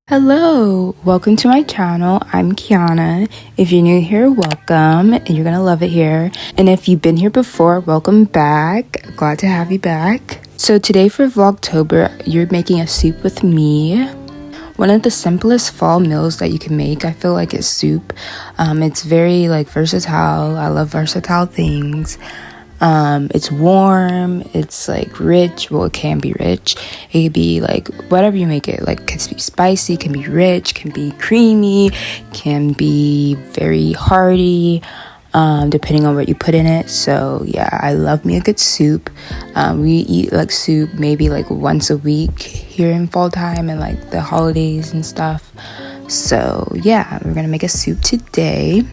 Hello, welcome to my channel. I'm Kiana. If you're new here, welcome, and you're gonna love it here. And if you've been here before, welcome back. Glad to have you back. So today for Vlogtober, you're making a soup with me. One of the simplest fall meals that you can make, I feel like, is soup. It's very versatile. I love versatile things. It's warm, it's rich. Well, it can be rich. It could be whatever you make it, can be spicy, can be rich, can be creamy, can be very hearty, depending on what you put in it. So yeah, I love me a good soup. We eat soup maybe once a week here in fall time and the holidays and stuff. So yeah, we're gonna make a soup today.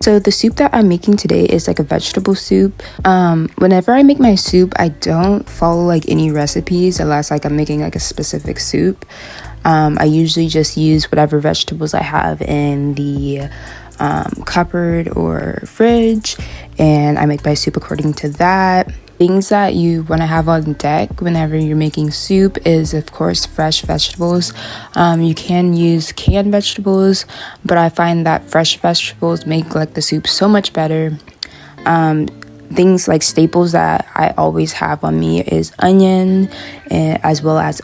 So the soup that I'm making today is a vegetable soup. Whenever I make my soup, I don't follow any recipes unless I'm making a specific soup. I usually just use whatever vegetables I have in the cupboard or fridge, and I make my soup according to that. Things that you want to have on deck whenever you're making soup is, of course, fresh vegetables. You can use canned vegetables, but I find that fresh vegetables make the soup so much better. Things staples that I always have on me is onion, as well as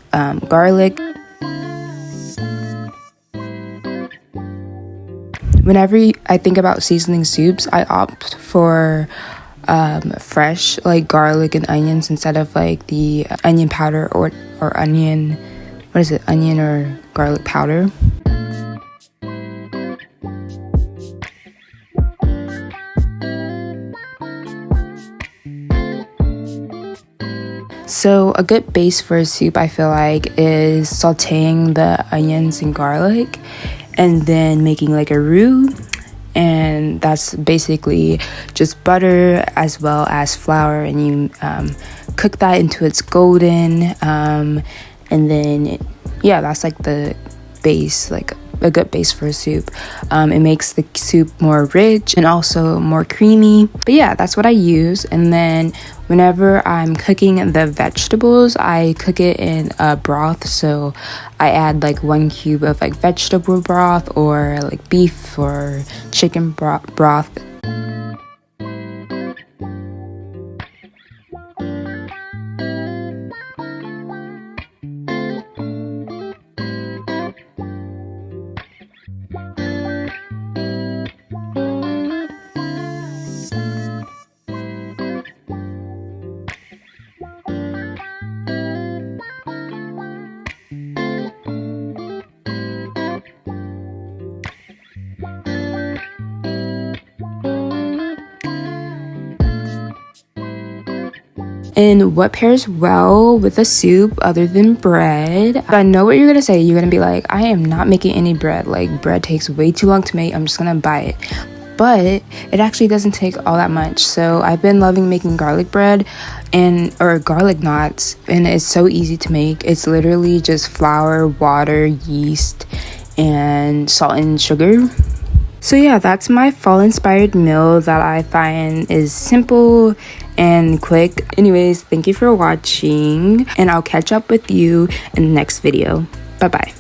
garlic. Whenever I think about seasoning soups, I opt for fresh garlic and onions instead of the onion powder or onion, what is it, onion or garlic powder. So a good base for a soup, I feel is sauteing the onions and garlic and then making a roux. And that's basically just butter as well as flour, and you cook that into its golden, and then yeah, that's the base, a good base for a soup. It makes the soup more rich and also more creamy. But yeah, that's what I use. And then whenever I'm cooking the vegetables, I cook it in a broth. So I add 1 cube of vegetable broth or beef or chicken broth. And what pairs well with a soup other than bread? I know what you're gonna say. You're gonna be like, I am not making any bread. Bread takes way too long to make. I'm just gonna buy it. But it actually doesn't take all that much. So I've been loving making garlic bread or garlic knots, and it's so easy to make. It's literally just flour, water, yeast, and salt and sugar. So yeah, that's my fall inspired meal that I find is simple and quick. Anyways, thank you for watching, and I'll catch up with you in the next video. Bye bye.